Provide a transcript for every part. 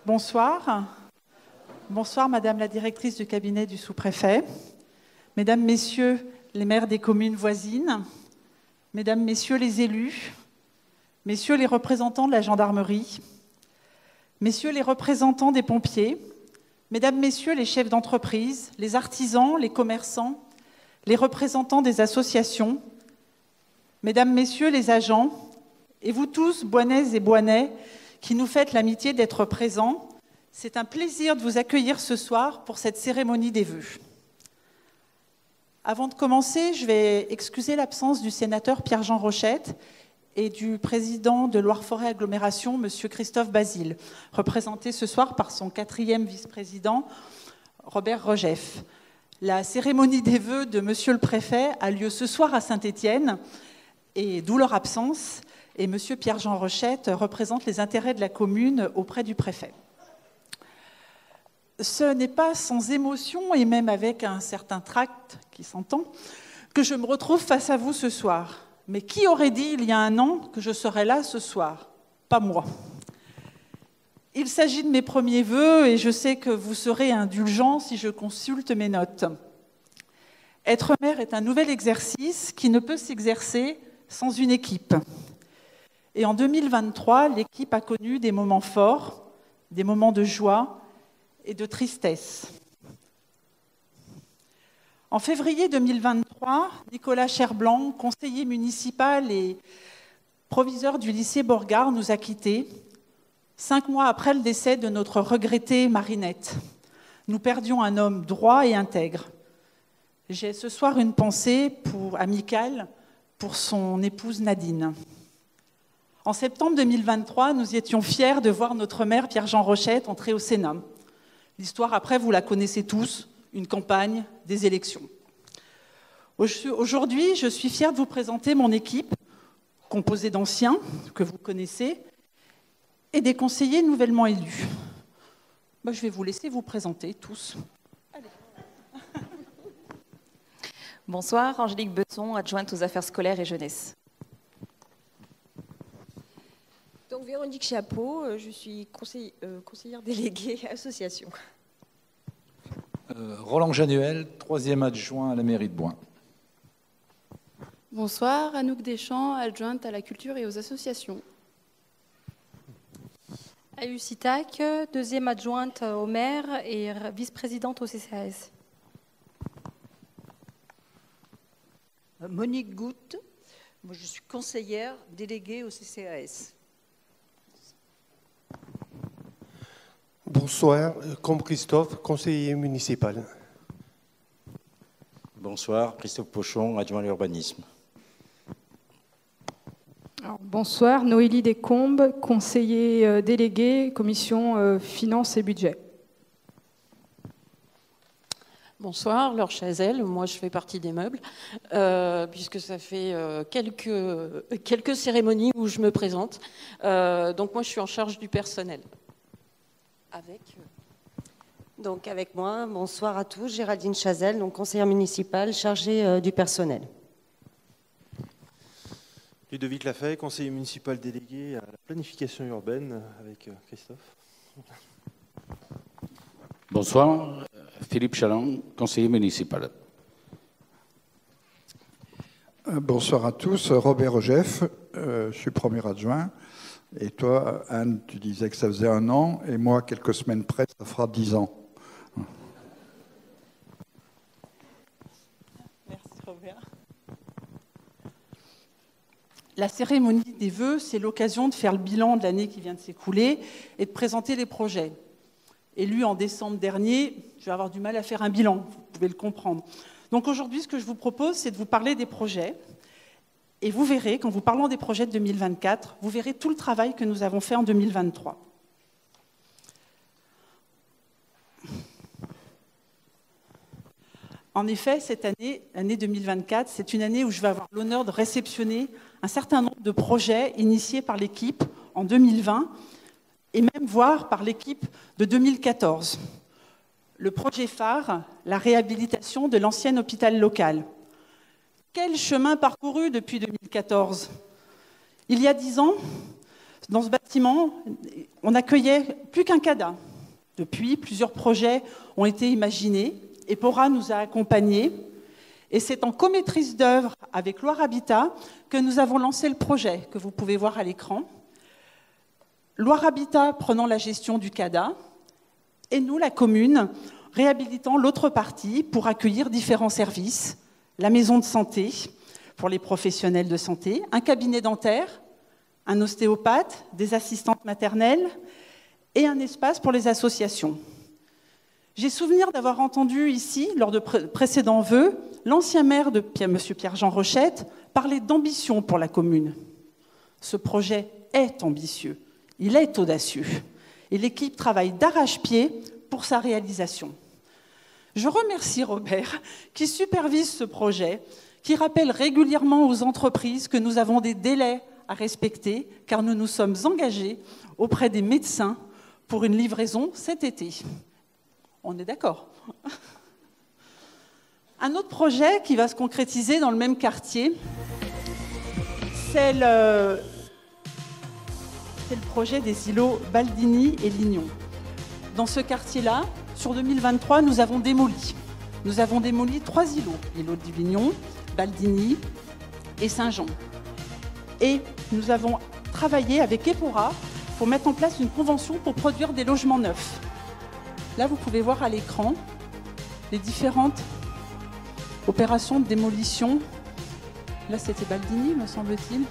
Bonsoir. Bonsoir, Madame la directrice du cabinet du sous-préfet, Mesdames, Messieurs les maires des communes voisines, Mesdames, Messieurs les élus, Messieurs les représentants de la gendarmerie, Messieurs les représentants des pompiers, Mesdames, Messieurs les chefs d'entreprise, les artisans, les commerçants, les représentants des associations, Mesdames, Messieurs les agents, et vous tous, Boinaises et Boinais, qui nous faites l'amitié d'être présents, c'est un plaisir de vous accueillir ce soir pour cette cérémonie des vœux. Avant de commencer, je vais excuser l'absence du sénateur Pierre-Jean Rochette et du président de Loire-Forêt Agglomération, M. Christophe Basile, représenté ce soir par son 4e vice-président, Robert Rogeff. La cérémonie des vœux de M. le Préfet a lieu ce soir à Saint-Étienne, et d'où leur absence, et M. Pierre-Jean Rochette représente les intérêts de la commune auprès du préfet. Ce n'est pas sans émotion, et même avec un certain tract qui s'entend, que je me retrouve face à vous ce soir. Mais qui aurait dit il y a un an que je serais là ce soir? Pas moi. Il s'agit de mes premiers vœux et je sais que vous serez indulgents si je consulte mes notes. Être maire est un nouvel exercice qui ne peut s'exercer sans une équipe. Et en 2023, l'équipe a connu des moments forts, des moments de joie et de tristesse. En février 2023, Nicolas Cherblanc, conseiller municipal et proviseur du lycée Borgard, nous a quittés, 5 mois après le décès de notre regrettée Marinette. Nous perdions un homme droit et intègre. J'ai ce soir une pensée amicale pour son épouse Nadine. En septembre 2023, nous étions fiers de voir notre maire Pierre-Jean Rochette entrer au Sénat. L'histoire après, vous la connaissez tous, une campagne, des élections. Aujourd'hui, je suis fière de vous présenter mon équipe, composée d'anciens, que vous connaissez, et des conseillers nouvellement élus. Je vais vous laisser vous présenter tous. Allez. Bonsoir, Angélique Besson, adjointe aux affaires scolaires et jeunesse. Donc Véronique Chapeau, je suis conseillère déléguée association. Roland Januel, 3e adjoint à la mairie de Boin. Bonsoir, Anouk Deschamps, adjointe à la culture et aux associations. Ayu Sitak, 2e adjointe au maire et vice-présidente au CCAS. Monique Goutte, moi je suis conseillère déléguée au CCAS. Bonsoir, comme Christophe, conseiller municipal. Bonsoir, Christophe Pochon, adjoint à l'urbanisme. Bonsoir, Noélie Descombes, conseiller délégué, commission finances et budget. Bonsoir, Laure Chazelle, moi je fais partie des meubles, puisque ça fait quelques cérémonies où je me présente. Donc moi je suis en charge du personnel. Avec moi, bonsoir à tous, Géraldine Chazelle, donc conseillère municipale chargée du personnel. Ludovic Lafay, conseiller municipal délégué à la planification urbaine avec Christophe. Bonsoir, Philippe Chaland, conseiller municipal. Bonsoir à tous, Robert Rogeff, je suis premier adjoint. Et toi, Anne, tu disais que ça faisait 1 an, et moi, quelques semaines près, ça fera 10 ans. Merci, Robert. La cérémonie des vœux, c'est l'occasion de faire le bilan de l'année qui vient de s'écouler et de présenter les projets. Élu en décembre dernier, je vais avoir du mal à faire un bilan, vous pouvez le comprendre. Donc aujourd'hui, ce que je vous propose, c'est de vous parler des projets. Et vous verrez, quand vous parlons des projets de 2024, vous verrez tout le travail que nous avons fait en 2023. En effet, cette année, l'année 2024, c'est une année où je vais avoir l'honneur de réceptionner un certain nombre de projets initiés par l'équipe en 2020 et même voire par l'équipe de 2014. Le projet phare, la réhabilitation de l'ancien hôpital local. Quel chemin parcouru depuis 2014? Il y a 10 ans, Dans ce bâtiment, on n'accueillait plus qu'un CADA. Depuis, plusieurs projets ont été imaginés. EPORA nous a accompagnés. Et c'est en comaîtrise d'œuvre avec Loire Habitat que nous avons lancé le projet, que vous pouvez voir à l'écran. Loire Habitat prenant la gestion du CADA, et nous, la commune, réhabilitant l'autre partie pour accueillir différents services, la maison de santé pour les professionnels de santé, un cabinet dentaire, un ostéopathe, des assistantes maternelles et un espace pour les associations. J'ai souvenir d'avoir entendu ici, lors de précédents vœux, l'ancien maire de M. Pierre-Jean Rochette parler d'ambition pour la commune. Ce projet est ambitieux, il est audacieux, et l'équipe travaille d'arrache-pied pour sa réalisation. Je remercie Robert, qui supervise ce projet, qui rappelle régulièrement aux entreprises que nous avons des délais à respecter, car nous nous sommes engagés auprès des médecins pour une livraison cet été. On est d'accord. Un autre projet qui va se concrétiser dans le même quartier, c'est le projet des îlots Baldini et Lignon. Dans ce quartier-là, sur 2023, nous avons démoli. Nous avons démoli 3 îlots. L'îlot du Lignon, Baldini et Saint-Jean. Et nous avons travaillé avec EPORA pour mettre en place une convention pour produire des logements neufs. Là, vous pouvez voir à l'écran les différentes opérations de démolition. Là, c'était Baldini, me semble-t-il.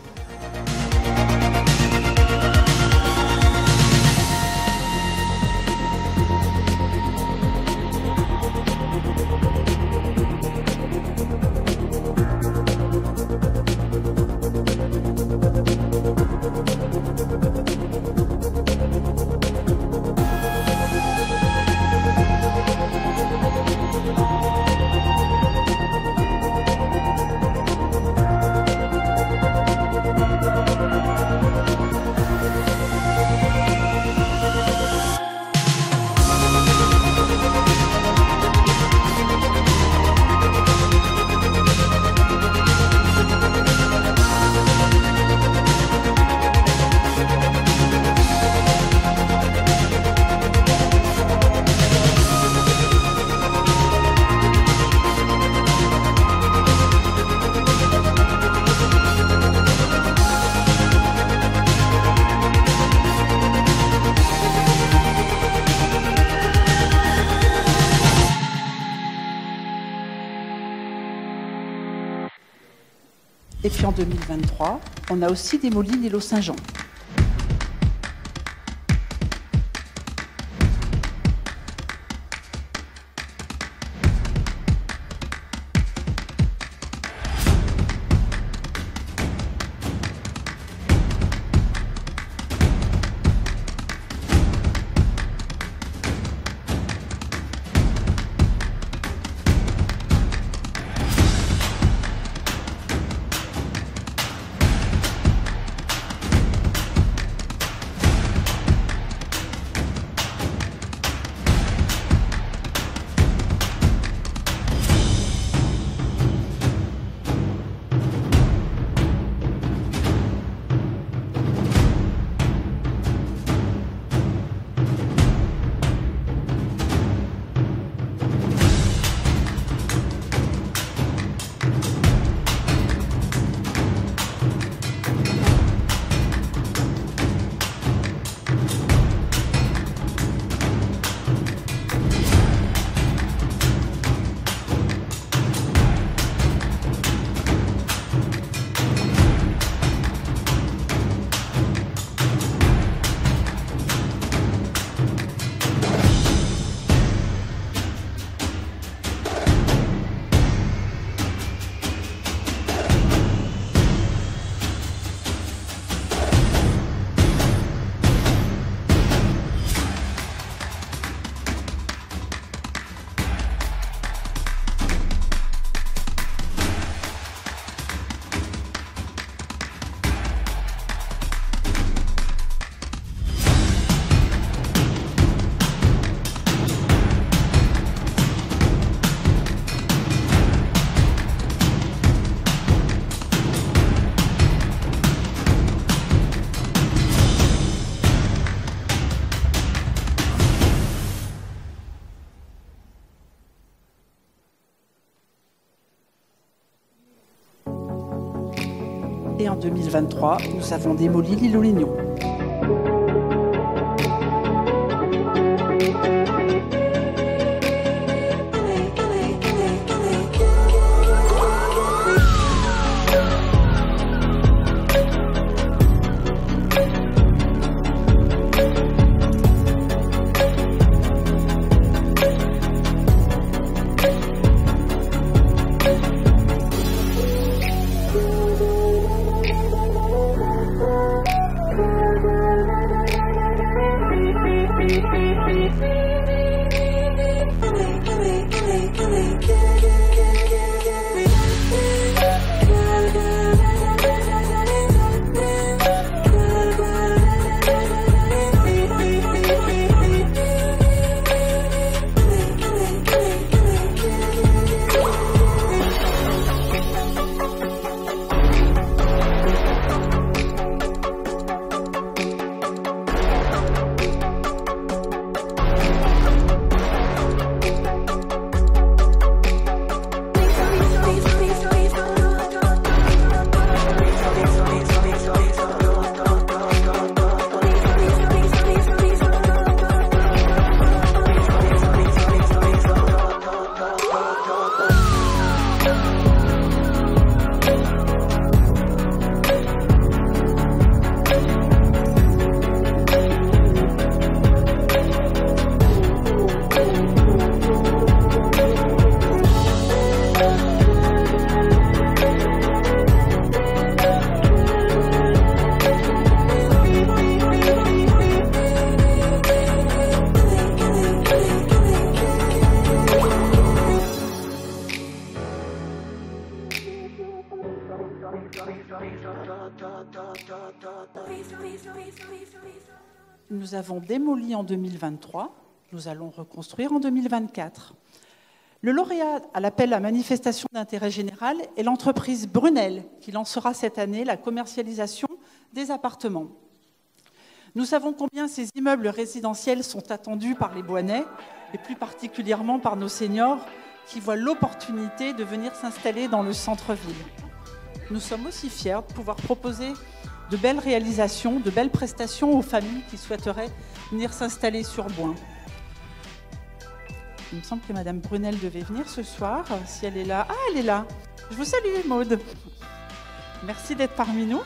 Et puis en 2023, on a aussi démoli l'îlot Saint-Jean. Et en 2023, nous avons démoli l'île aux Lignons. Nous avons démoli en 2023, nous allons reconstruire en 2024. Le lauréat à l'appel à manifestation d'intérêt général est l'entreprise Brunel, qui lancera cette année la commercialisation des appartements. Nous savons combien ces immeubles résidentiels sont attendus par les Boinais, et plus particulièrement par nos seniors, qui voient l'opportunité de venir s'installer dans le centre-ville. Nous sommes aussi fiers de pouvoir proposer de belles réalisations, de belles prestations aux familles qui souhaiteraient venir s'installer sur Boin. Il me semble que Madame Brunel devait venir ce soir, si elle est là. Ah, elle est là. Je vous salue, Maude. Merci d'être parmi nous.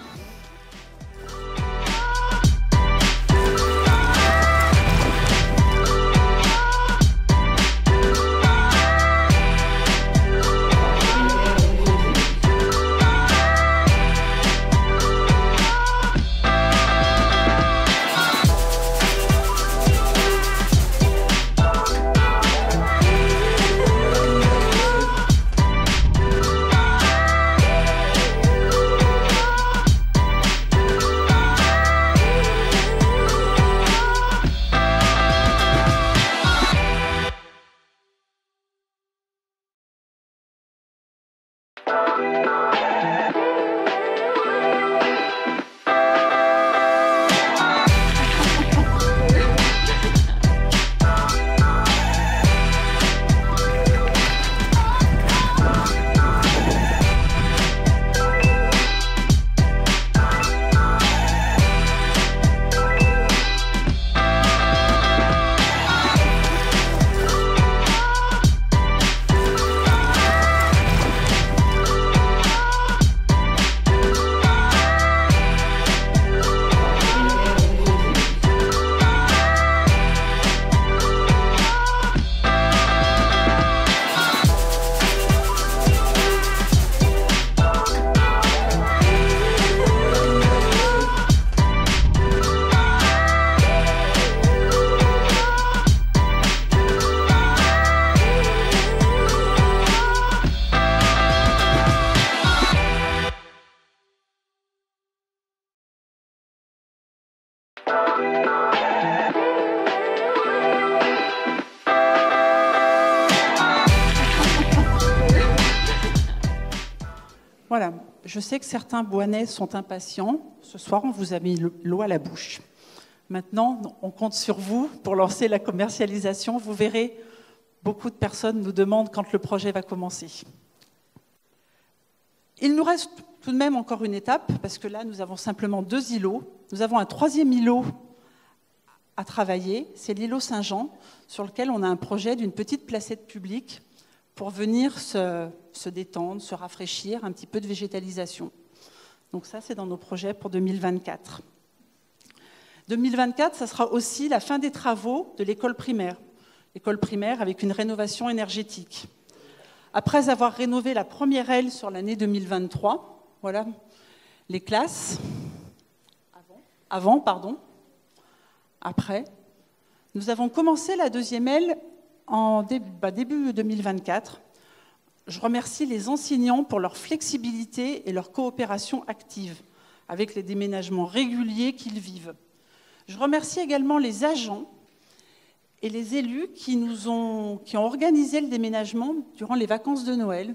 Voilà, je sais que certains Boinais sont impatients. Ce soir, on vous a mis l'eau à la bouche. Maintenant, on compte sur vous pour lancer la commercialisation. Vous verrez, beaucoup de personnes nous demandent quand le projet va commencer. Il nous reste tout de même encore une étape, parce que là, nous avons simplement 2 îlots. Nous avons un 3e îlot à travailler, c'est l'îlot Saint-Jean, sur lequel on a un projet d'une petite placette publique pour venir se détendre, se rafraîchir, un petit peu de végétalisation. Donc ça, c'est dans nos projets pour 2024. 2024, ça sera aussi la fin des travaux de l'école primaire. L'école primaire avec une rénovation énergétique. Après avoir rénové la première aile sur l'année 2023, voilà les classes. Après, nous avons commencé la 2e aile en début 2024. Je remercie les enseignants pour leur flexibilité et leur coopération active avec les déménagements réguliers qu'ils vivent. Je remercie également les agents et les élus qui ont organisé le déménagement durant les vacances de Noël,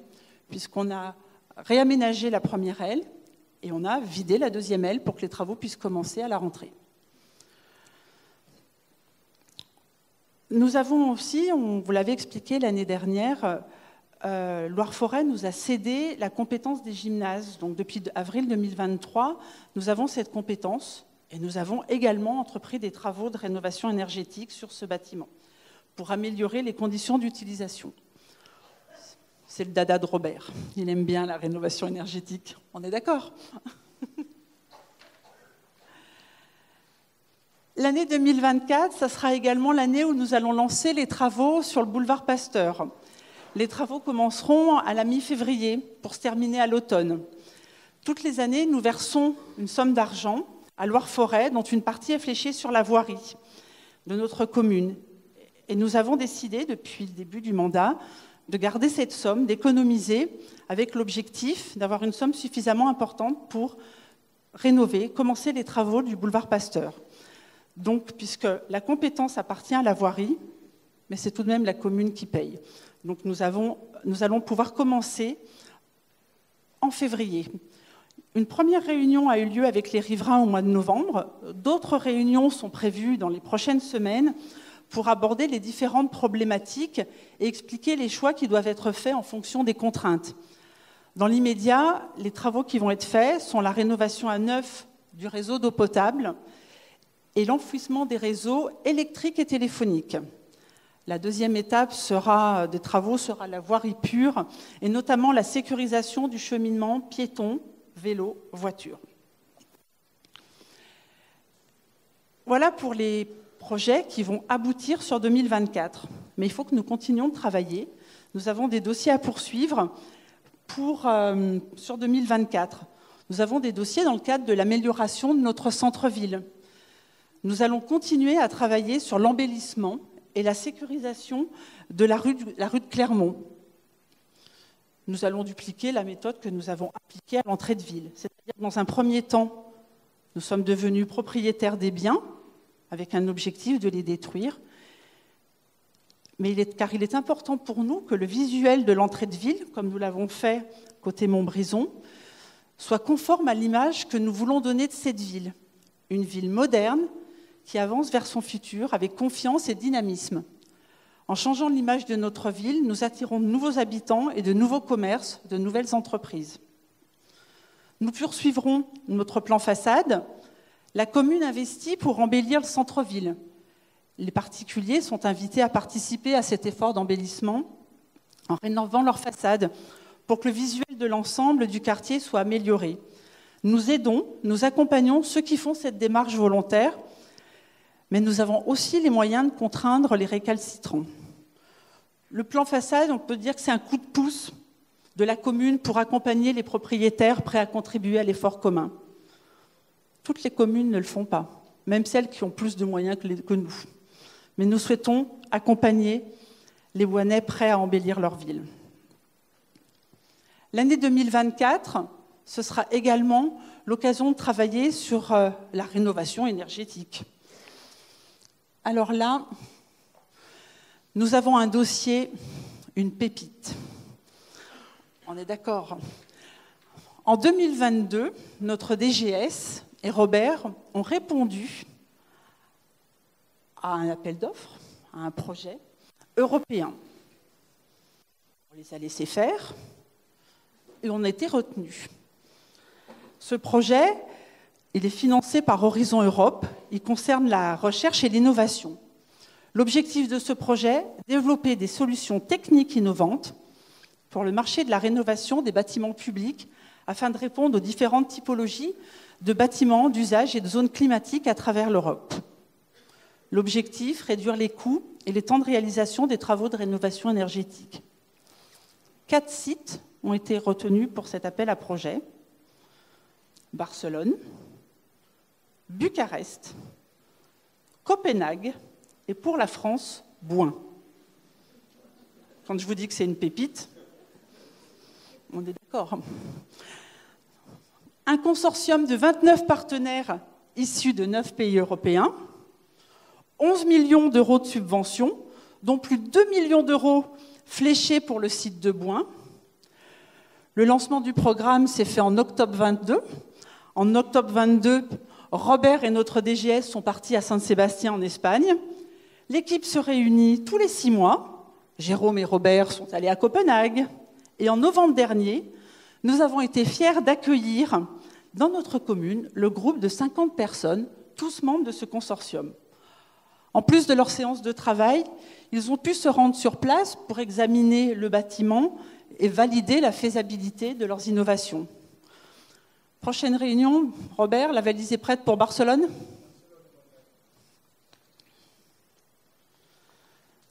puisqu'on a réaménagé la première aile et on a vidé la 2e aile pour que les travaux puissent commencer à la rentrée. Nous avons aussi, vous l'avez expliqué l'année dernière, Loire-Forêt nous a cédé la compétence des gymnases. Donc depuis avril 2023, nous avons cette compétence et nous avons également entrepris des travaux de rénovation énergétique sur ce bâtiment pour améliorer les conditions d'utilisation. C'est le dada de Robert. Il aime bien la rénovation énergétique. On est d'accord ? L'année 2024, ça sera également l'année où nous allons lancer les travaux sur le boulevard Pasteur. Les travaux commenceront à la mi-février pour se terminer à l'automne. Toutes les années, nous versons une somme d'argent à Loire-Forêt, dont une partie est fléchée sur la voirie de notre commune. Et nous avons décidé, depuis le début du mandat, de garder cette somme, d'économiser, avec l'objectif d'avoir une somme suffisamment importante pour rénover, commencer les travaux du boulevard Pasteur. Donc, puisque la compétence appartient à la voirie, mais c'est tout de même la commune qui paye. Donc nous allons pouvoir commencer en février. Une première réunion a eu lieu avec les riverains au mois de novembre. D'autres réunions sont prévues dans les prochaines semaines pour aborder les différentes problématiques et expliquer les choix qui doivent être faits en fonction des contraintes. Dans l'immédiat, les travaux qui vont être faits sont la rénovation à neuf du réseau d'eau potable et l'enfouissement des réseaux électriques et téléphoniques. La 2e étape des travaux sera la voirie pure et notamment la sécurisation du cheminement piéton, vélo, voiture. Voilà pour les projets qui vont aboutir sur 2024. Mais il faut que nous continuions de travailler. Nous avons des dossiers à poursuivre sur 2024. Nous avons des dossiers dans le cadre de l'amélioration de notre centre-ville. Nous allons continuer à travailler sur l'embellissement et la sécurisation de la rue de Clermont. Nous allons dupliquer la méthode que nous avons appliquée à l'entrée de ville. C'est-à-dire, dans un premier temps, nous sommes devenus propriétaires des biens, avec un objectif de les détruire. Car il est important pour nous que le visuel de l'entrée de ville, comme nous l'avons fait côté Montbrison, soit conforme à l'image que nous voulons donner de cette ville. Une ville moderne, qui avance vers son futur avec confiance et dynamisme. En changeant l'image de notre ville, nous attirons de nouveaux habitants et de nouveaux commerces, de nouvelles entreprises. Nous poursuivrons notre plan façade. La commune investit pour embellir le centre-ville. Les particuliers sont invités à participer à cet effort d'embellissement en rénovant leur façade pour que le visuel de l'ensemble du quartier soit amélioré. Nous aidons, nous accompagnons ceux qui font cette démarche volontaire, mais nous avons aussi les moyens de contraindre les récalcitrants. Le plan façade, on peut dire que c'est un coup de pouce de la commune pour accompagner les propriétaires prêts à contribuer à l'effort commun. Toutes les communes ne le font pas, même celles qui ont plus de moyens que nous. Mais nous souhaitons accompagner les Bouanais prêts à embellir leur ville. L'année 2024, ce sera également l'occasion de travailler sur la rénovation énergétique. Alors là, nous avons un dossier, une pépite. On est d'accord. En 2022, notre DGS et Robert ont répondu à un appel d'offres, à un projet européen. On les a laissés faire et on a été retenus. Ce projet, il est financé par Horizon Europe. Il concerne la recherche et l'innovation. L'objectif de ce projet, développer des solutions techniques innovantes pour le marché de la rénovation des bâtiments publics afin de répondre aux différentes typologies de bâtiments, d'usage et de zones climatiques à travers l'Europe. L'objectif, réduire les coûts et les temps de réalisation des travaux de rénovation énergétique. 4 sites ont été retenus pour cet appel à projet. Barcelone, Bucarest, Copenhague et pour la France, Bouin. Quand je vous dis que c'est une pépite, on est d'accord. Un consortium de 29 partenaires issus de 9 pays européens, 11 millions d'euros de subventions, dont plus de 2 millions d'euros fléchés pour le site de Bouin. Le lancement du programme s'est fait en octobre 22. En octobre 22, Robert et notre DGS sont partis à Saint-Sébastien en Espagne. L'équipe se réunit tous les 6 mois. Jérôme et Robert sont allés à Copenhague. Et en novembre dernier, nous avons été fiers d'accueillir dans notre commune le groupe de 50 personnes, tous membres de ce consortium. En plus de leur séance de travail, ils ont pu se rendre sur place pour examiner le bâtiment et valider la faisabilité de leurs innovations. Prochaine réunion, Robert, la valise est prête pour Barcelone?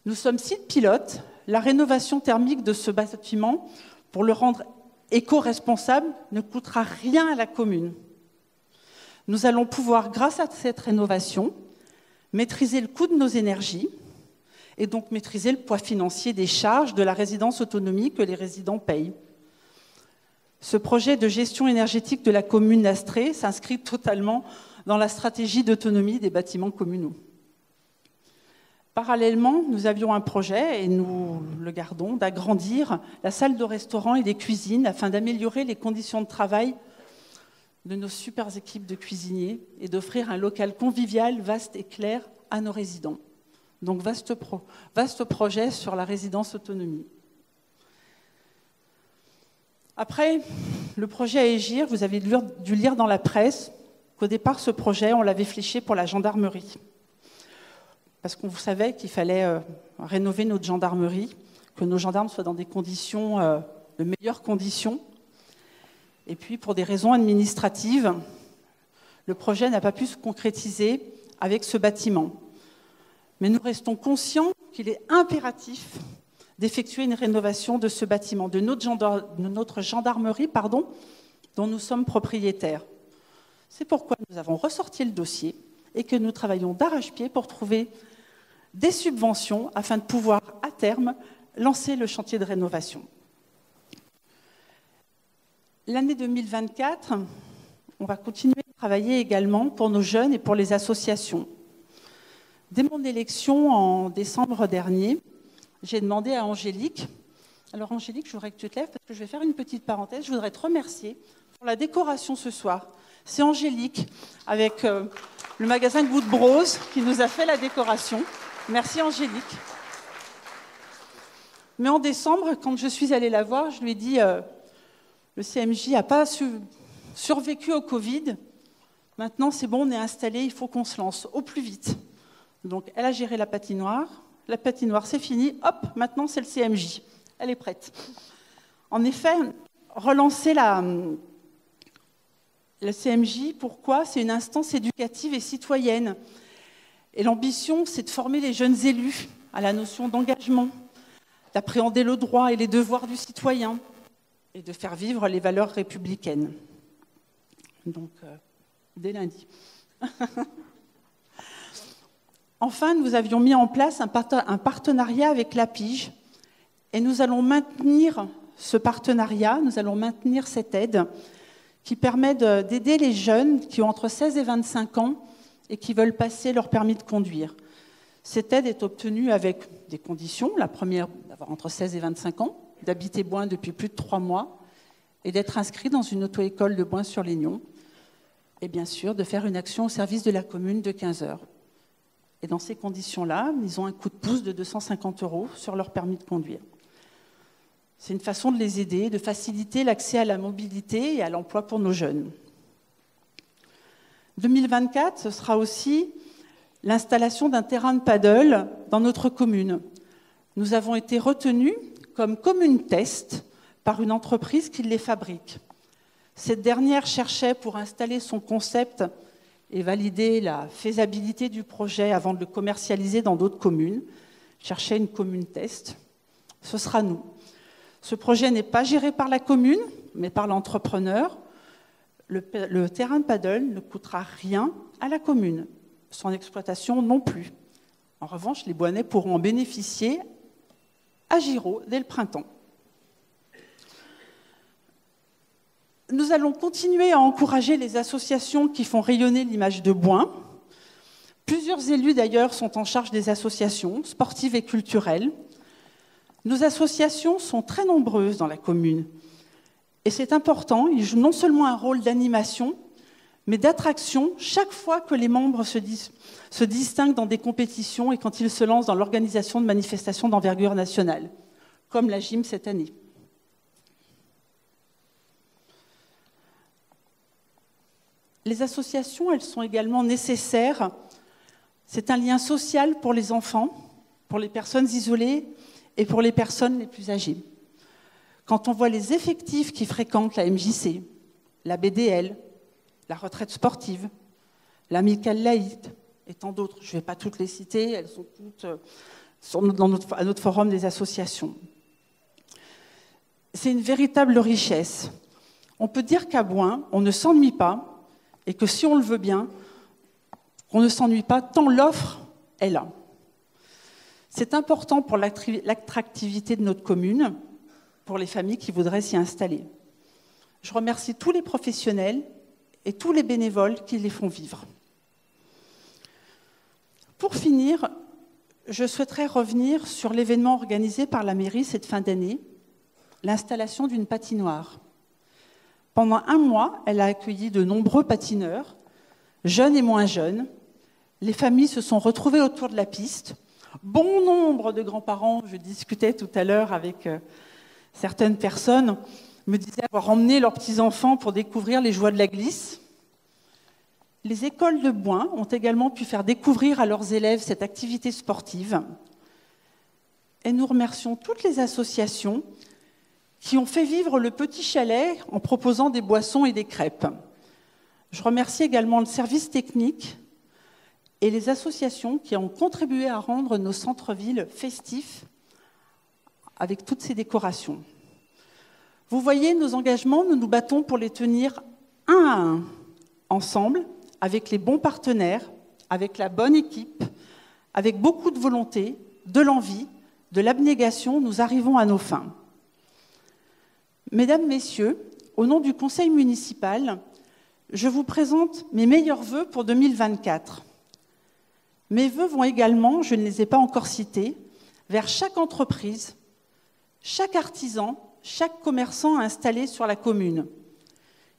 Nous sommes site pilote. La rénovation thermique de ce bâtiment, pour le rendre éco-responsable, ne coûtera rien à la commune. Nous allons pouvoir, grâce à cette rénovation, maîtriser le coût de nos énergies et donc maîtriser le poids financier des charges de la résidence autonomie que les résidents payent. Ce projet de gestion énergétique de la commune d'Astrée s'inscrit totalement dans la stratégie d'autonomie des bâtiments communaux. Parallèlement, nous avions un projet, et nous le gardons, d'agrandir la salle de restaurant et les cuisines afin d'améliorer les conditions de travail de nos super équipes de cuisiniers et d'offrir un local convivial, vaste et clair à nos résidents. Donc vaste projet sur la résidence autonomie. Après, le projet à Égir, vous avez dû lire dans la presse qu'au départ, ce projet, on l'avait fléché pour la gendarmerie. Parce qu'on savait qu'il fallait rénover notre gendarmerie, que nos gendarmes soient dans des conditions, de meilleures conditions. Et puis, pour des raisons administratives, le projet n'a pas pu se concrétiser avec ce bâtiment. Mais nous restons conscients qu'il est impératif d'effectuer une rénovation de ce bâtiment, de notre gendarmerie, dont nous sommes propriétaires. C'est pourquoi nous avons ressorti le dossier et que nous travaillons d'arrache-pied pour trouver des subventions afin de pouvoir, à terme, lancer le chantier de rénovation. L'année 2024, on va continuer de travailler également pour nos jeunes et pour les associations. Dès mon élection en décembre dernier, j'ai demandé à Angélique, alors Angélique, je voudrais que tu te lèves parce que je vais faire une petite parenthèse, je voudrais te remercier pour la décoration ce soir. C'est Angélique, avec le magasin Good Bros, qui nous a fait la décoration. Merci Angélique. Mais en décembre, quand je suis allée la voir, je lui ai dit le CMJ n'a pas survécu au Covid. Maintenant, c'est bon, on est installé, il faut qu'on se lance au plus vite. Donc, elle a géré la patinoire. La patinoire, c'est fini. Hop, maintenant, c'est le CMJ. Elle est prête. En effet, relancer le CMJ, pourquoi? C'est une instance éducative et citoyenne. Et l'ambition, c'est de former les jeunes élus à la notion d'engagement, d'appréhender le droit et les devoirs du citoyen et de faire vivre les valeurs républicaines. Donc, dès lundi. Enfin, nous avions mis en place un partenariat avec l'APIGE et nous allons maintenir ce partenariat, nous allons maintenir cette aide qui permet d'aider les jeunes qui ont entre 16 et 25 ans et qui veulent passer leur permis de conduire. Cette aide est obtenue avec des conditions. La première, d'avoir entre 16 et 25 ans, d'habiter Bouin depuis plus de 3 mois et d'être inscrit dans une auto-école de Bouin-sur-Lignon. Et bien sûr, de faire une action au service de la commune de 15 heures. Et dans ces conditions-là, ils ont un coup de pouce de 250 € sur leur permis de conduire. C'est une façon de les aider, de faciliter l'accès à la mobilité et à l'emploi pour nos jeunes. 2024, ce sera aussi l'installation d'un terrain de paddle dans notre commune. Nous avons été retenus comme commune test par une entreprise qui les fabrique. Cette dernière cherchait, pour installer son concept et valider la faisabilité du projet avant de le commercialiser dans d'autres communes, cherchait une commune test. Ce sera nous. Ce projet n'est pas géré par la commune, mais par l'entrepreneur. Le terrain de paddle ne coûtera rien à la commune, son exploitation non plus. En revanche, les Boinais pourront en bénéficier à Giraud dès le printemps. Nous allons continuer à encourager les associations qui font rayonner l'image de Boin. Plusieurs élus d'ailleurs sont en charge des associations sportives et culturelles. Nos associations sont très nombreuses dans la commune. Et c'est important, ils jouent non seulement un rôle d'animation, mais d'attraction chaque fois que les membres se distinguent dans des compétitions et quand ils se lancent dans l'organisation de manifestations d'envergure nationale, comme la GIM cette année. Les associations, elles sont également nécessaires. C'est un lien social pour les enfants, pour les personnes isolées et pour les personnes les plus âgées. Quand on voit les effectifs qui fréquentent la MJC, la BDL, la retraite sportive, l'amicale laïque et tant d'autres, je ne vais pas toutes les citer, elles sont toutes à notre forum des associations. C'est une véritable richesse. On peut dire qu'à Boin, on ne s'ennuie pas, et que si on le veut bien, on ne s'ennuie pas tant l'offre est là. C'est important pour l'attractivité de notre commune, pour les familles qui voudraient s'y installer. Je remercie tous les professionnels et tous les bénévoles qui les font vivre. Pour finir, je souhaiterais revenir sur l'événement organisé par la mairie cette fin d'année, l'installation d'une patinoire. Pendant 1 mois, elle a accueilli de nombreux patineurs, jeunes et moins jeunes. Les familles se sont retrouvées autour de la piste. Bon nombre de grands-parents, je discutais tout à l'heure avec certaines personnes, me disaient avoir emmené leurs petits-enfants pour découvrir les joies de la glisse. Les écoles de Boin ont également pu faire découvrir à leurs élèves cette activité sportive. Et nous remercions toutes les associations qui ont fait vivre le petit chalet en proposant des boissons et des crêpes. Je remercie également le service technique et les associations qui ont contribué à rendre nos centres-villes festifs avec toutes ces décorations. Vous voyez, nos engagements, nous nous battons pour les tenir un à un, ensemble, avec les bons partenaires, avec la bonne équipe, avec beaucoup de volonté, de l'envie, de l'abnégation, nous arrivons à nos fins. Mesdames, Messieurs, au nom du Conseil municipal, je vous présente mes meilleurs vœux pour 2024. Mes vœux vont également, je ne les ai pas encore cités, vers chaque entreprise, chaque artisan, chaque commerçant installé sur la commune.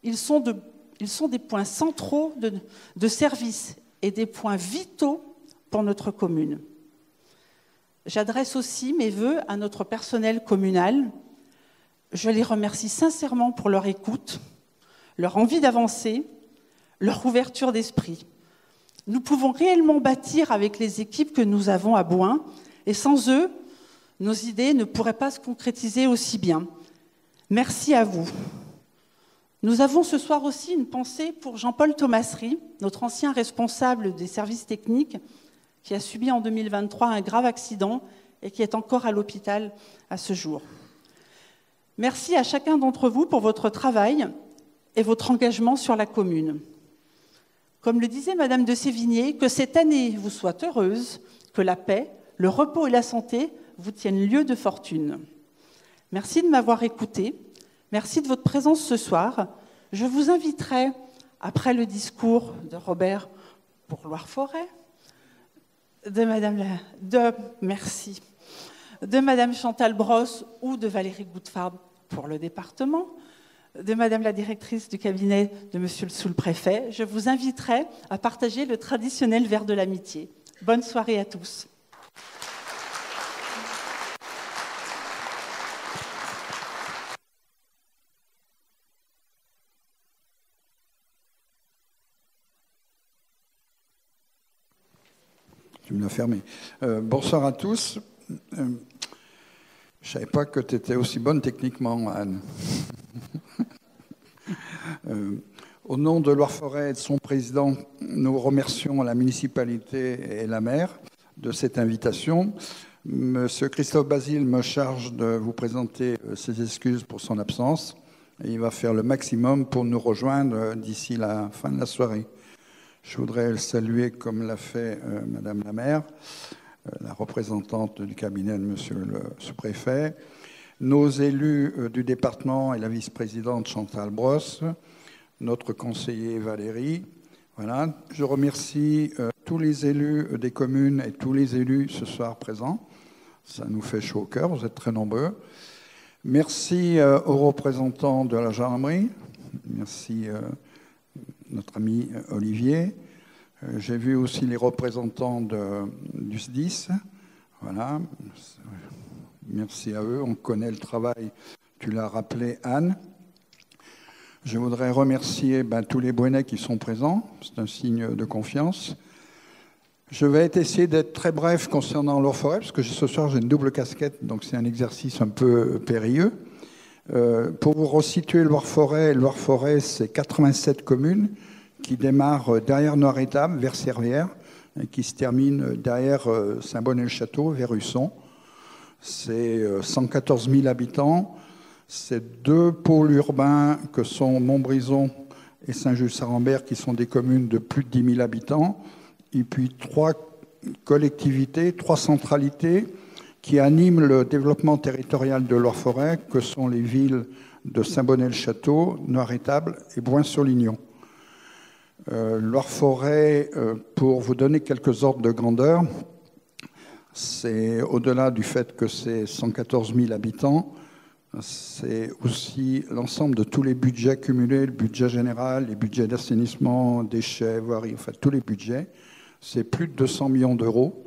Ils sont des points centraux de service et des points vitaux pour notre commune. J'adresse aussi mes vœux à notre personnel communal. Je les remercie sincèrement pour leur écoute, leur envie d'avancer, leur ouverture d'esprit. Nous pouvons réellement bâtir avec les équipes que nous avons à Boin, et sans eux, nos idées ne pourraient pas se concrétiser aussi bien. Merci à vous. Nous avons ce soir aussi une pensée pour Jean-Paul Thomassery, notre ancien responsable des services techniques, qui a subi en 2023 un grave accident et qui est encore à l'hôpital à ce jour. Merci à chacun d'entre vous pour votre travail et votre engagement sur la commune. Comme le disait Madame de Sévigné, que cette année vous soit heureuse, que la paix, le repos et la santé vous tiennent lieu de fortune. Merci de m'avoir écouté. Merci de votre présence ce soir. Je vous inviterai, après le discours de Robert pour Loire-Forêt, de Madame Chantal Brosse ou de Valérie Goutfard pour le département, de Madame la directrice du cabinet de Monsieur le sous-préfet, je vous inviterai à partager le traditionnel verre de l'amitié. Bonne soirée à tous. me l'a fermé. Bonsoir à tous. Je ne savais pas que tu étais aussi bonne techniquement, Anne. Au nom de Loire-Forêt et de son président, nous remercions la municipalité et la maire de cette invitation. Monsieur Christophe Basile me charge de vous présenter ses excuses pour son absence. Et il va faire le maximum pour nous rejoindre d'ici la fin de la soirée. Je voudrais le saluer comme l'a fait Madame la maire, la représentante du cabinet de Monsieur le sous-préfet, nos élus du département et la vice-présidente Chantal Brosse, notre conseiller Valérie. Voilà. Je remercie tous les élus des communes et tous les élus ce soir présents. Ça nous fait chaud au cœur, vous êtes très nombreux. Merci aux représentants de la gendarmerie. Merci notre ami Olivier. J'ai vu aussi les représentants du SDIS. Voilà. Merci à eux. On connaît le travail, tu l'as rappelé, Anne. Je voudrais remercier tous les Bouennais qui sont présents. C'est un signe de confiance. Je vais essayer d'être très bref concernant Loire-Forêt, parce que ce soir j'ai une double casquette, donc c'est un exercice un peu périlleux. Pour vous resituer Loire-Forêt, c'est 87 communes qui démarrent derrière Noir-Étable, vers Servières, et qui se terminent derrière Saint-Bonnet-le-Château, vers Husson. C'est 114 000 habitants. C'est 2 pôles urbains que sont Montbrison et Saint-Just-Saint-Rambert, qui sont des communes de plus de 10 000 habitants. Et puis 3 collectivités, 3 centralités qui animent le développement territorial de Loire-Forêt, que sont les villes de Saint-Bonnet-le-Château, Noir-Étable et Bouin-sur-Lignon. Loire-Forêt, pour vous donner quelques ordres de grandeur, c'est au-delà du fait que c'est 114 000 habitants, c'est aussi l'ensemble de tous les budgets cumulés, le budget général, les budgets d'assainissement, déchets, voirie, enfin tous les budgets. C'est plus de 200 millions d'euros.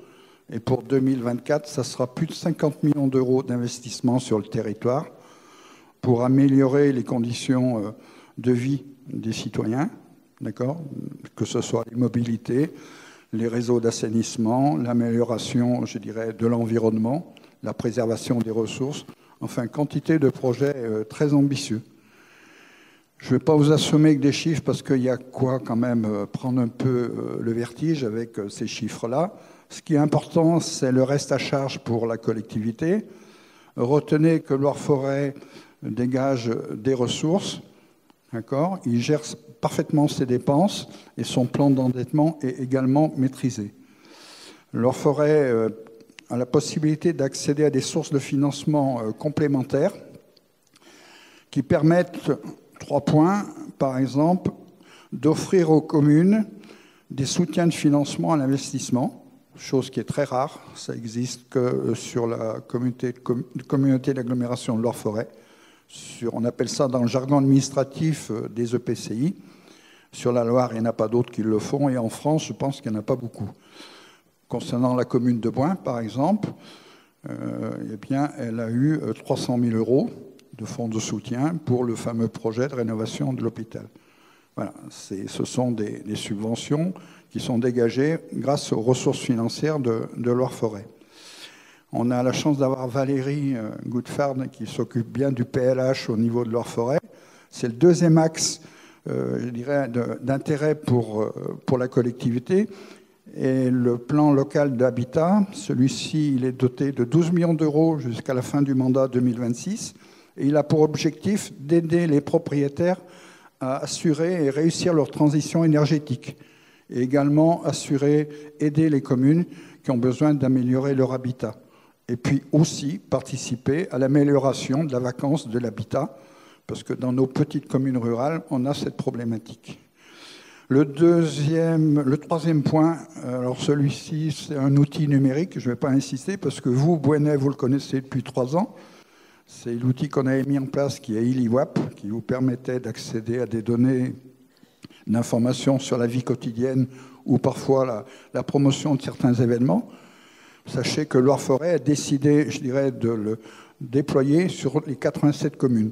Et pour 2024, ça sera plus de 50 millions d'euros d'investissement sur le territoire pour améliorer les conditions de vie des citoyens, d'accord, que ce soit les mobilités, les réseaux d'assainissement, l'amélioration, je dirais, de l'environnement, la préservation des ressources, enfin, quantité de projets très ambitieux. Je ne vais pas vous assommer avec des chiffres parce qu'il y a quoi quand même prendre un peu le vertige avec ces chiffres-là. Ce qui est important, c'est le reste à charge pour la collectivité. Retenez que Loire-Forêt dégage des ressources, d'accord ? Il gère parfaitement ses dépenses et son plan d'endettement est également maîtrisé. Loire-Forêt a la possibilité d'accéder à des sources de financement complémentaires qui permettent 3 points, par exemple, d'offrir aux communes des soutiens de financement à l'investissement, chose qui est très rare, ça existe que sur la communauté d'agglomération de Loire-Forêt. On appelle ça dans le jargon administratif des EPCI. Sur la Loire, il n'y en a pas d'autres qui le font, et en France, je pense qu'il n'y en a pas beaucoup. Concernant la commune de Bouin, par exemple, eh bien, elle a eu 300 000 euros de fonds de soutien pour le fameux projet de rénovation de l'hôpital. Voilà, ce sont des subventions qui sont dégagées grâce aux ressources financières de Loire-Forêt. On a la chance d'avoir Valérie Goudfard qui s'occupe bien du PLH au niveau de Loire-Forêt. C'est le deuxième axe, je dirais, d'intérêt pour la collectivité. Et le plan local d'habitat, celui-ci, il est doté de 12 millions d'euros jusqu'à la fin du mandat 2026. Et il a pour objectif d'aider les propriétaires à assurer et réussir leur transition énergétique. Et également aider les communes qui ont besoin d'améliorer leur habitat. Et puis aussi participer à l'amélioration de la vacance de l'habitat, parce que dans nos petites communes rurales, on a cette problématique. Le troisième point, alors celui-ci, c'est un outil numérique, je ne vais pas insister, parce que vous, Bouennais, vous le connaissez depuis 3 ans. C'est l'outil qu'on avait mis en place qui est ILIWAP, qui vous permettait d'accéder à des données d'information sur la vie quotidienne ou parfois la promotion de certains événements. Sachez que Loire-Forêt a décidé, je dirais, de le déployer sur les 87 communes.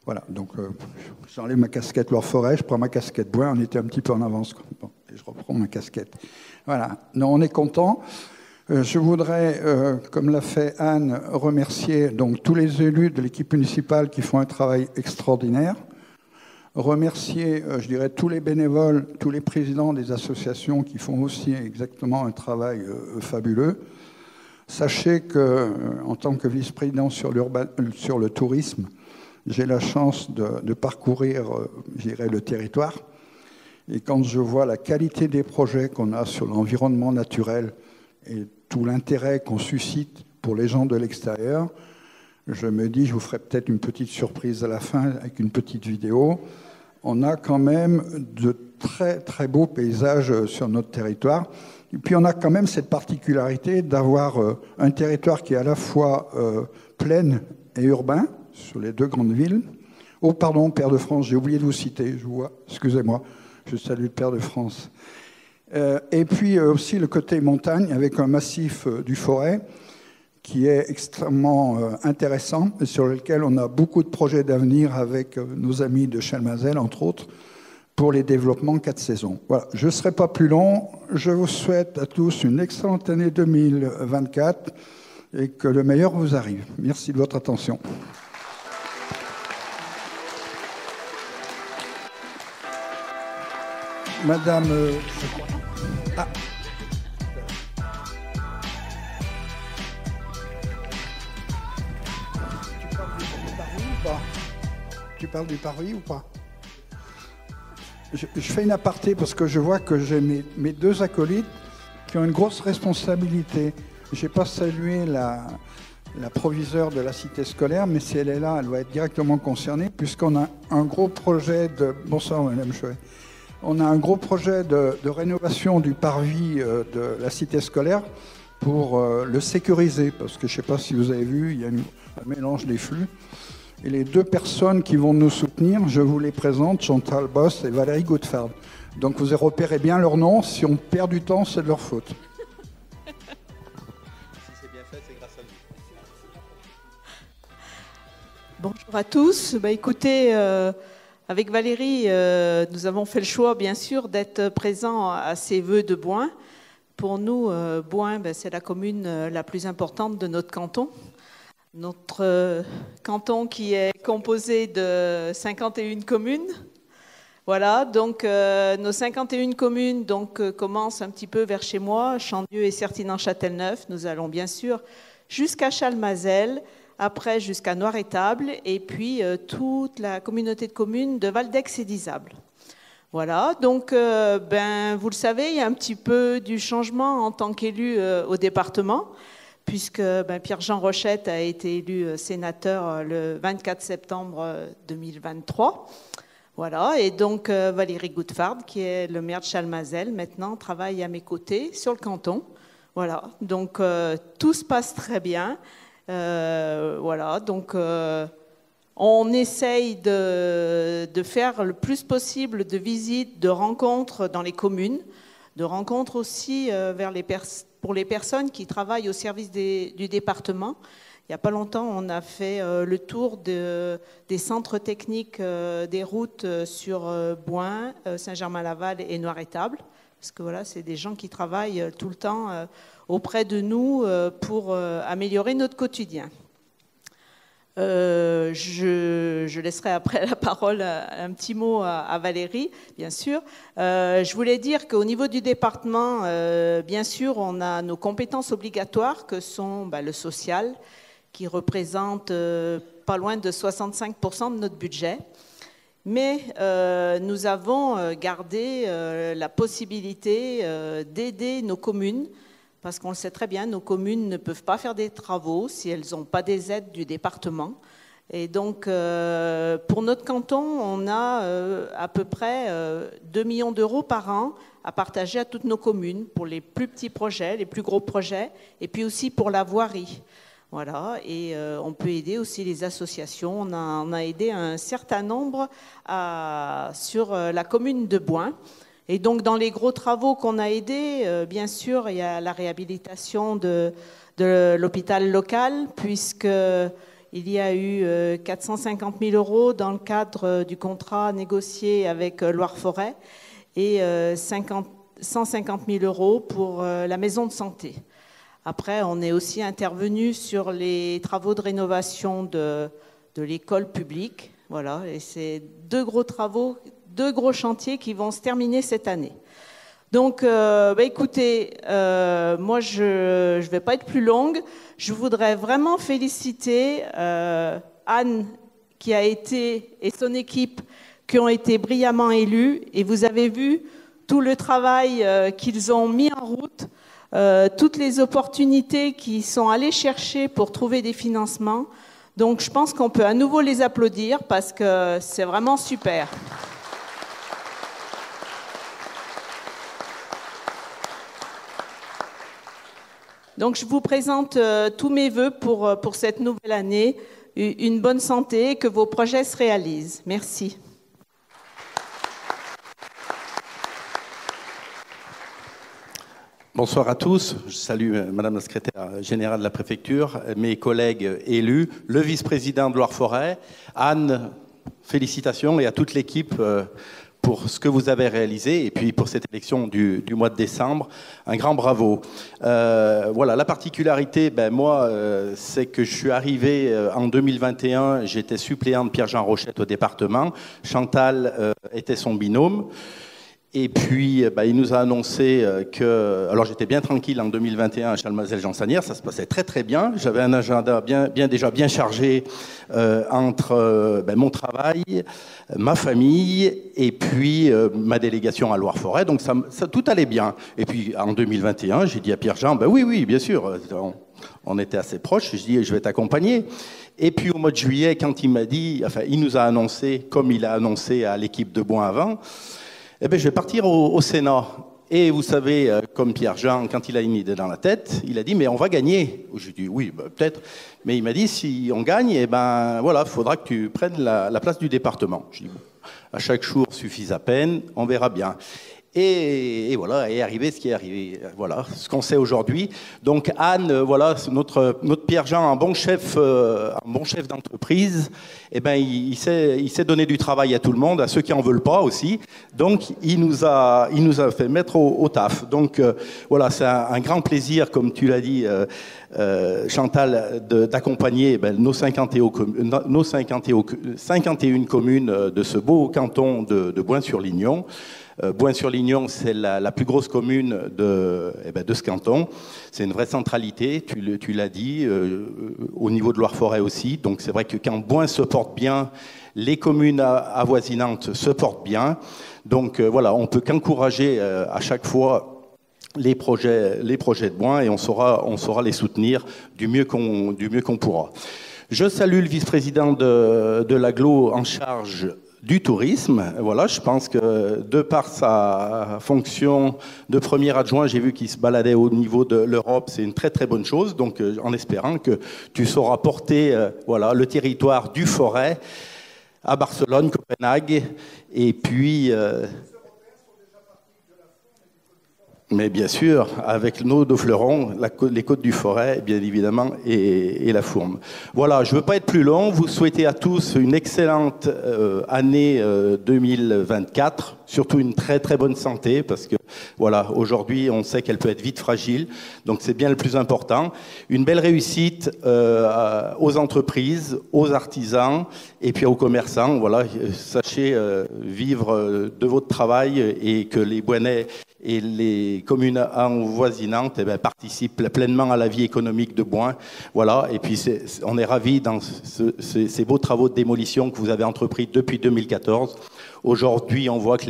Voilà, donc j'enlève ma casquette Loire-Forêt, je prends ma casquette Bouin, on était un petit peu en avance. Bon, et je reprends ma casquette. Voilà, non, on est content. Je voudrais, comme l'a fait Anne, remercier donc tous les élus de l'équipe municipale qui font un travail extraordinaire. Remercier, je dirais, tous les bénévoles, tous les présidents des associations qui font aussi exactement un travail fabuleux. Sachez que, en tant que vice-président sur le tourisme, j'ai la chance de parcourir, je dirais, le territoire. Et quand je vois la qualité des projets qu'on a sur l'environnement naturel et tout l'intérêt qu'on suscite pour les gens de l'extérieur, je me dis, je vous ferai peut-être une petite surprise à la fin avec une petite vidéo. On a quand même de très, très beaux paysages sur notre territoire. Et puis on a quand même cette particularité d'avoir un territoire qui est à la fois plaine et urbain, sur les deux grandes villes. Oh pardon, Père de France, j'ai oublié de vous citer, je vous vois, excusez-moi, je salue le Père de France. Et puis aussi le côté montagne, avec un massif du Forêt, qui est extrêmement intéressant, et sur lequel on a beaucoup de projets d'avenir avec nos amis de Chalmazel, entre autres, pour les développements 4 saisons. Voilà, je ne serai pas plus long. Je vous souhaite à tous une excellente année 2024 et que le meilleur vous arrive. Merci de votre attention. Madame... Ah. Tu parles du parvis ou pas? Je fais une aparté parce que je vois que j'ai mes deux acolytes qui ont une grosse responsabilité. Je n'ai pas salué la proviseure de la cité scolaire, mais si elle est là, elle doit être directement concernée puisqu'on a un gros projet de... Bonsoir Madame Chouet. On a un gros projet de rénovation du parvis de la cité scolaire pour le sécuriser parce que je ne sais pas si vous avez vu, il y a un mélange des flux. Et les deux personnes qui vont nous soutenir, je vous les présente, Chantal Boss et Valérie Goodfard. Donc vous repérez bien leur nom, si on perd du temps, c'est de leur faute. Si c'est bien fait, c'est grâce à nous. Bonjour à tous. Écoutez, avec Valérie, nous avons fait le choix, bien sûr, d'être présents à ces vœux de Boing. Pour nous, Boing, c'est la commune la plus importante de notre canton. Notre canton qui est composé de 51 communes. Voilà, donc nos 51 communes commencent un petit peu vers chez moi, Chandieu et Certinan-Châtelneuf. Nous allons bien sûr jusqu'à Chalmazel, après jusqu'à Noir-Étable, et puis toute la communauté de communes de Valdex et d'Isable. Voilà, donc vous le savez, il y a un petit peu du changement en tant qu'élu au département, puisque Pierre-Jean Rochette a été élu sénateur le 24 septembre 2023. Voilà, et donc Valérie Goodfard, qui est le maire de Chalmazel, maintenant travaille à mes côtés sur le canton. Voilà, donc tout se passe très bien. Voilà, donc on essaye de faire le plus possible de visites, de rencontres dans les communes, de rencontres aussi pour les personnes qui travaillent au service du département. Il n'y a pas longtemps, on a fait le tour des centres techniques des routes sur Boing, Saint-Germain-Laval et Noir-Étable. Parce que voilà, c'est des gens qui travaillent tout le temps auprès de nous pour améliorer notre quotidien. Je laisserai après la parole un petit mot à Valérie, bien sûr. Je voulais dire qu'au niveau du département, bien sûr, on a nos compétences obligatoires que sont le social, qui représente pas loin de 65% de notre budget. Mais nous avons gardé la possibilité d'aider nos communes, parce qu'on le sait très bien, nos communes ne peuvent pas faire des travaux si elles n'ont pas des aides du département. Et donc, pour notre canton, on a à peu près 2 millions d'euros par an à partager à toutes nos communes, pour les plus petits projets, les plus gros projets, et puis aussi pour la voirie. Voilà, et on peut aider aussi les associations. On a aidé un certain nombre sur la commune de Boing. Et donc, dans les gros travaux qu'on a aidés, bien sûr, il y a la réhabilitation de l'hôpital local, puisqu'il y a eu 450 000 euros dans le cadre du contrat négocié avec Loire-Forêt et 150 000 € pour la maison de santé. Après, on est aussi intervenu sur les travaux de rénovation de l'école publique. Voilà, et c'est 2 gros travaux, 2 gros chantiers qui vont se terminer cette année. Donc, écoutez, moi, je ne vais pas être plus longue. Je voudrais vraiment féliciter Anne qui a été, et son équipe qui ont été brillamment élus. Et vous avez vu tout le travail qu'ils ont mis en route, toutes les opportunités qu'ils sont allés chercher pour trouver des financements. Donc, je pense qu'on peut à nouveau les applaudir parce que c'est vraiment super. Donc, je vous présente tous mes vœux pour cette nouvelle année. Une bonne santé, que vos projets se réalisent. Merci. Bonsoir à tous. Je salue Madame la secrétaire générale de la préfecture, mes collègues élus, le vice-président de Loire-Forêt, Anne, félicitations, et à toute l'équipe pour ce que vous avez réalisé, et puis pour cette élection du mois de décembre, un grand bravo. Voilà, la particularité, moi, c'est que je suis arrivé en 2021, j'étais suppléant de Pierre-Jean Rochette au département, Chantal était son binôme. Et puis, il nous a annoncé que... Alors, j'étais bien tranquille en 2021 à Chalmazel-Jansanière, ça se passait très très bien. J'avais un agenda déjà bien chargé entre mon travail, ma famille et puis ma délégation à Loire-Forêt. Donc, ça, tout allait bien. Et puis, en 2021, j'ai dit à Pierre-Jean, oui, bien sûr, on était assez proches. Je dis, je vais t'accompagner. Et puis, au mois de juillet, quand il m'a dit... Enfin, il nous a annoncé, comme il a annoncé à l'équipe de Boin avant... je vais partir au Sénat. Et vous savez, comme Pierre-Jean, quand il a une idée dans la tête, il a dit, mais on va gagner. J'ai dit, oui, peut-être. Mais il m'a dit, si on gagne, voilà, il faudra que tu prennes la place du département. Je dis, à chaque jour suffit à peine, on verra bien. Et voilà, est arrivé ce qui est arrivé. Voilà, ce qu'on sait aujourd'hui. Donc Anne, voilà, notre Pierre-Jean, un bon chef d'entreprise. Il sait donner du travail à tout le monde, à ceux qui en veulent pas aussi. Donc il nous a fait mettre au taf. Donc voilà, c'est un grand plaisir, comme tu l'as dit, Chantal, d'accompagner nos 51 communes de ce beau canton de Boin-sur-Lignon. Boin-sur-Lignon, c'est la plus grosse commune de ce canton. C'est une vraie centralité, tu l'as dit, au niveau de Loire-Forêt aussi. Donc c'est vrai que quand Boin se porte bien, les communes avoisinantes se portent bien. Donc voilà, on peut qu'encourager à chaque fois les projets de Boin, et on saura les soutenir du mieux qu'on pourra. Je salue le vice-président de l'Agglo en charge du tourisme. Voilà, je pense que de par sa fonction de premier adjoint, j'ai vu qu'il se baladait au niveau de l'Europe, c'est une très très bonne chose. Donc en espérant que tu sauras porter le territoire du Forêt à Barcelone, Copenhague, et puis... Mais bien sûr, avec nos deux fleurons, les côtes du Forêt, bien évidemment, et la Fourme. Voilà, je ne veux pas être plus long. Vous souhaitez à tous une excellente année 2024, surtout une très très bonne santé, parce que voilà, aujourd'hui, on sait qu'elle peut être vite fragile, donc c'est bien le plus important. Une belle réussite aux entreprises, aux artisans, et puis aux commerçants. Voilà, sachez vivre de votre travail, et que les Boinais et les communes avoisinantes participent pleinement à la vie économique de Boin. Voilà, et puis on est ravis dans ces beaux travaux de démolition que vous avez entrepris depuis 2014. Aujourd'hui, on voit que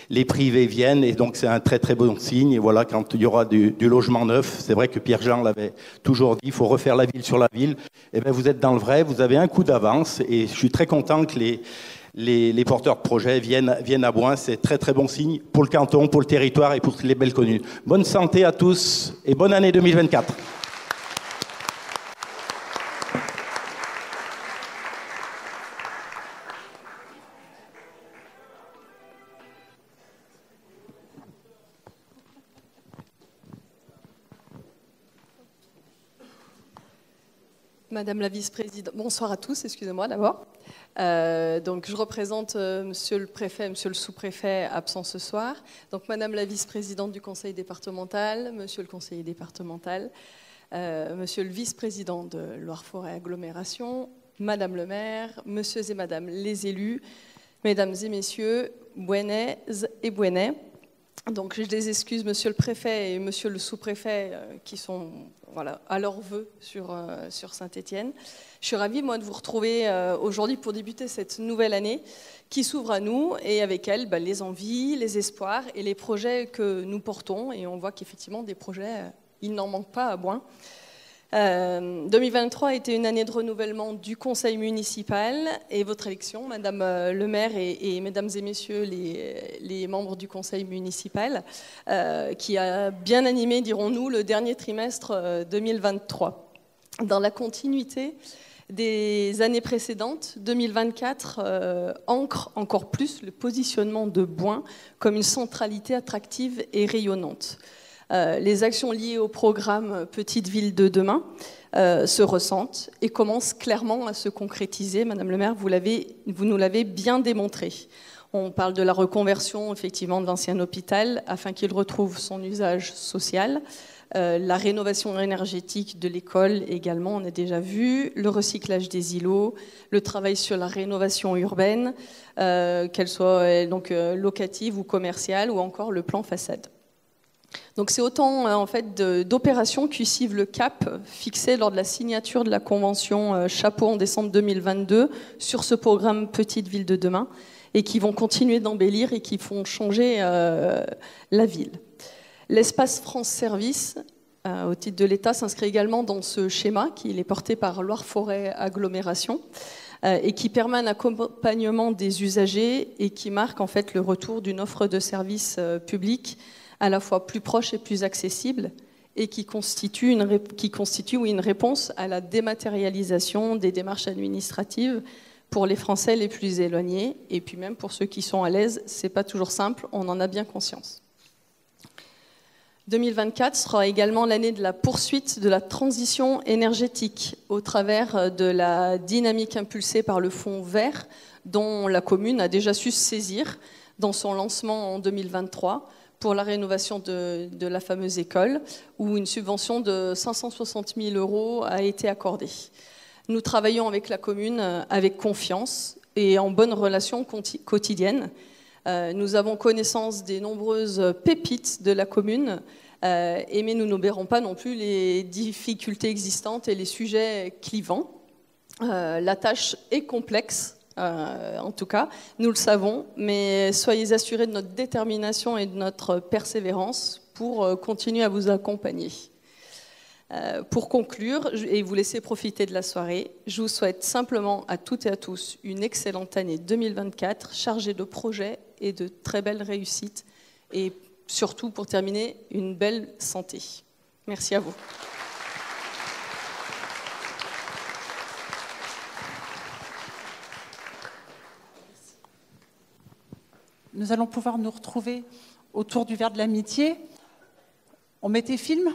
les privés viennent, et donc c'est un très très bon signe. Et voilà, quand il y aura du logement neuf, c'est vrai que Pierre-Jean l'avait toujours dit, il faut refaire la ville sur la ville. Vous êtes dans le vrai, vous avez un coup d'avance, et je suis très content que les porteurs de projets viennent à Boin. C'est très très bon signe pour le canton, pour le territoire et pour les belles communes. Bonne santé à tous et bonne année 2024. Madame la vice-présidente, bonsoir à tous, excusez-moi d'abord. Donc je représente monsieur le préfet, monsieur le sous-préfet absent ce soir, donc madame la vice-présidente du conseil départemental, monsieur le conseiller départemental, monsieur le vice-président de Loire-Forêt Agglomération, madame le maire, messieurs et madame les élus, mesdames et messieurs, Bouennaises et Bouennais. Donc je les excuse, monsieur le préfet et monsieur le sous-préfet qui sont à leur vœu sur Saint-Étienne. Je suis ravie, moi, de vous retrouver aujourd'hui pour débuter cette nouvelle année qui s'ouvre à nous et avec elle, les envies, les espoirs et les projets que nous portons. Et on voit qu'effectivement, des projets, il n'en manque pas à Bouin. 2023 a été une année de renouvellement du conseil municipal et votre élection, madame le maire et mesdames et messieurs les membres du conseil municipal, qui a bien animé, dirons-nous, le dernier trimestre 2023. Dans la continuité des années précédentes, 2024 ancre encore plus le positionnement de Bouin comme une centralité attractive et rayonnante. Les actions liées au programme Petite Ville de demain se ressentent et commencent clairement à se concrétiser. Madame le maire, vous nous l'avez bien démontré. On parle de la reconversion effectivement de l'ancien hôpital afin qu'il retrouve son usage social. La rénovation énergétique de l'école également, on a déjà vu, le recyclage des îlots, le travail sur la rénovation urbaine, qu'elle soit donc locative ou commerciale, ou encore le plan façade. Donc c'est autant en fait d'opérations qui suivent le cap fixé lors de la signature de la convention Chapeau en décembre 2022 sur ce programme Petite Ville de demain et qui vont continuer d'embellir et qui font changer la ville. L'espace France Service, au titre de l'État, s'inscrit également dans ce schéma qui est porté par Loire-Forêt Agglomération et qui permet un accompagnement des usagers et qui marque en fait le retour d'une offre de services publics à la fois plus proche et plus accessible, et qui constitue une réponse à la dématérialisation des démarches administratives pour les Français les plus éloignés, et puis même pour ceux qui sont à l'aise, c'est pas toujours simple, on en a bien conscience. 2024 sera également l'année de la poursuite de la transition énergétique au travers de la dynamique impulsée par le Fonds vert, dont la commune a déjà su se saisir dans son lancement en 2023, pour la rénovation de la fameuse école, où une subvention de 560 000 € a été accordée. Nous travaillons avec la commune avec confiance et en bonne relation quotidienne. Nous avons connaissance des nombreuses pépites de la commune, mais nous n'obérons pas non plus les difficultés existantes et les sujets clivants. La tâche est complexe, en tout cas, nous le savons, mais soyez assurés de notre détermination et de notre persévérance pour continuer à vous accompagner. Pour conclure et vous laisser profiter de la soirée, je vous souhaite simplement à toutes et à tous une excellente année 2024, chargée de projets et de très belles réussites, et surtout, pour terminer, une belle santé. Merci à vous. Nous allons pouvoir nous retrouver autour du verre de l'amitié. On met tes films ?